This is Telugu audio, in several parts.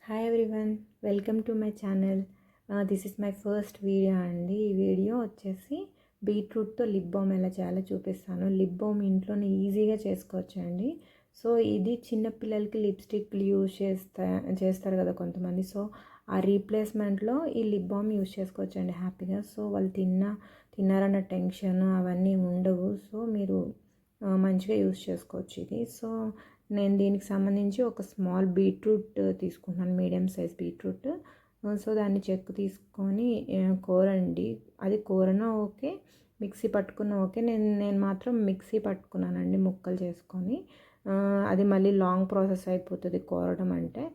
Hi everyone, welcome to my channel. This is my first video అండి. ఈ వీడియో వచ్చేసి బీట్రూట్తో లిప్ బామ్ ఎలా చేయాలో చూపిస్తాను. లిప్ బామ్ ఇంట్లోనే ఈజీగా చేసుకోవచ్చండి. సో ఇది చిన్నపిల్లలకి లిప్స్టిక్లు యూజ్ చేస్తారు కదా కొంతమంది. సో ఆ రీప్లేస్మెంట్లో ఈ లిప్ బామ్ యూజ్ చేసుకోవచ్చండి హ్యాపీగా. సో వాళ్ళు తిన్నారన్న టెన్షన్ అవన్నీ ఉండవు. సో మీరు మంచిగా యూజ్ చేసుకోవచ్చు ఇది. సో నేను దీనికి సంబంధించి ఒక స్మాల్ బీట్రూట్ తీసుకుంటున్నాను, మీడియం సైజ్ బీట్రూట్. సో దాన్ని చెక్కు తీసుకొని కోరండి. అది కోరన ఓకే, మిక్సీ పట్టుకున్న ఓకే. నేను మాత్రం మిక్సీ పట్టుకున్నానండి ముక్కలు చేసుకొని. అది మళ్ళీ లాంగ్ ప్రాసెస్ అయిపోతుంది కోరడం అంటే.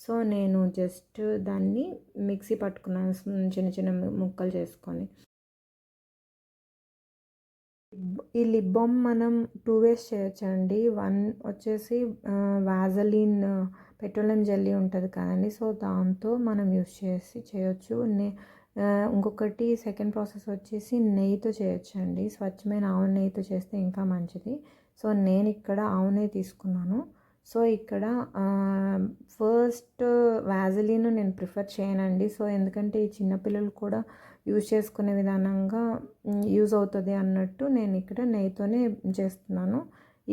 సో నేను జస్ట్ దాన్ని మిక్సీ పట్టుకున్నాను చిన్న చిన్న ముక్కలు చేసుకొని. ఈ లిప్ బామ్ మనం 2 వేస్ చేయొచ్చండి. వన్ వచ్చేసి వాజలిన్ పెట్రోలియం జెల్లీ ఉంటుంది కదండి. సో దాంతో మనం యూస్ చేయొచ్చు. ఇంకొకటి సెకండ్ ప్రాసెస్ వచ్చేసి నెయ్యితో చేయొచ్చండి. స్వచ్ఛమైన ఆవు నెయ్యితో చేస్తే ఇంకా మంచిది. సో నేను ఇక్కడ ఆవు నెయ్యి తీసుకున్నాను. సో ఇక్కడ ఫస్ట్ వాజలిన్ నేను ప్రిఫర్ చేయనండి. సో ఎందుకంటే ఈ చిన్నపిల్లలు కూడా యూజ్ చేసుకునే విధానంగా యూజ్ అవుతుంది అన్నట్టు నేను ఇక్కడ నెయ్యితోనే చేస్తున్నాను.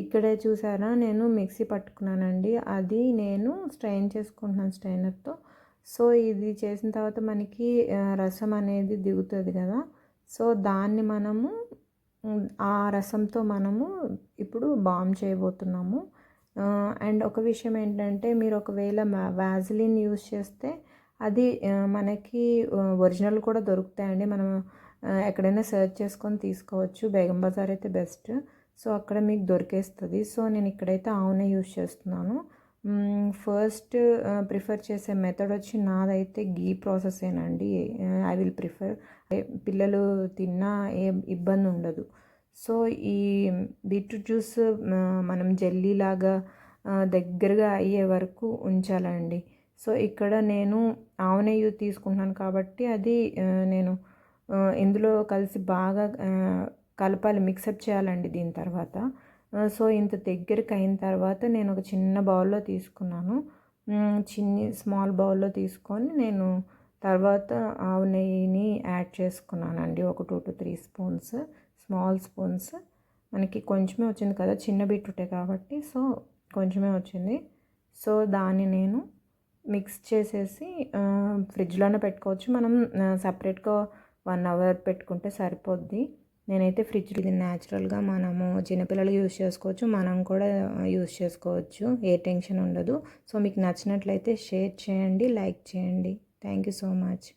ఇక్కడే చూసారా, నేను మిక్సీ పట్టుకున్నానండి. అది నేను స్ట్రైన్ చేసుకుంటున్నాను స్ట్రైనర్తో. సో ఇది చేసిన తర్వాత మనకి రసం అనేది దిగుతుంది కదా. సో దాన్ని మనము ఆ రసంతో మనము ఇప్పుడు బామ్ చేయబోతున్నాము. అండ్ ఒక విషయం ఏంటంటే, మీరు ఒకవేళ వాజలిన్ యూజ్ చేస్తే అది మనకి ఒరిజినల్ కూడా దొరుకుతాయండి. మనం ఎక్కడైనా సెర్చ్ చేసుకొని తీసుకోవచ్చు. బేగం బజార్ అయితే బెస్ట్. సో అక్కడ మీకు దొరికేస్తుంది. సో నేను ఇక్కడైతే ఆవునే యూజ్ చేస్తున్నాను. ఫస్ట్ ప్రిఫర్ చేసే మెథడ్ వచ్చి నాదైతే గీ ప్రాసెసేనండి. I will prefer. పిల్లలు తిన్నా ఏ ఇబ్బంది ఉండదు. సో ఈ బీట్రూట్ జ్యూస్ మనం జెల్లీలాగా దగ్గరగా అయ్యే వరకు ఉంచాలండి. సో ఇక్కడ నేను ఆవు నెయ్యి తీసుకుంటున్నాను కాబట్టి అది నేను ఇందులో కలిసి బాగా కలపాలి, మిక్సప్ చేయాలండి దీని తర్వాత. సో ఇంత దగ్గరికి అయిన తర్వాత నేను ఒక చిన్న బౌల్లో తీసుకున్నాను. స్మాల్ బౌల్లో తీసుకొని నేను తర్వాత ఆవు నెయ్యిని యాడ్ చేసుకున్నానండి. ఒక 2 to 3 స్పూన్స్, స్మాల్ స్పూన్స్. మనకి కొంచెమే వచ్చింది కదా, చిన్న బీట్రూటే కాబట్టి. సో కొంచెమే వచ్చింది. సో దాన్ని నేను మిక్స్ చేసేసి ఫ్రిడ్జ్లోనే పెట్టుకోవచ్చు. మనం సపరేట్గా 1 hour పెట్టుకుంటే సరిపోద్ది. నేనైతే ఫ్రిడ్జ్, ఇది న్యాచురల్గా మనము చిన్నపిల్లలు యూజ్ చేసుకోవచ్చు, మనం కూడా యూజ్ చేసుకోవచ్చు. ఏ టెన్షన్ ఉండదు. సో మీకు నచ్చినట్లయితే షేర్ చేయండి, లైక్ చేయండి. Thank you so much.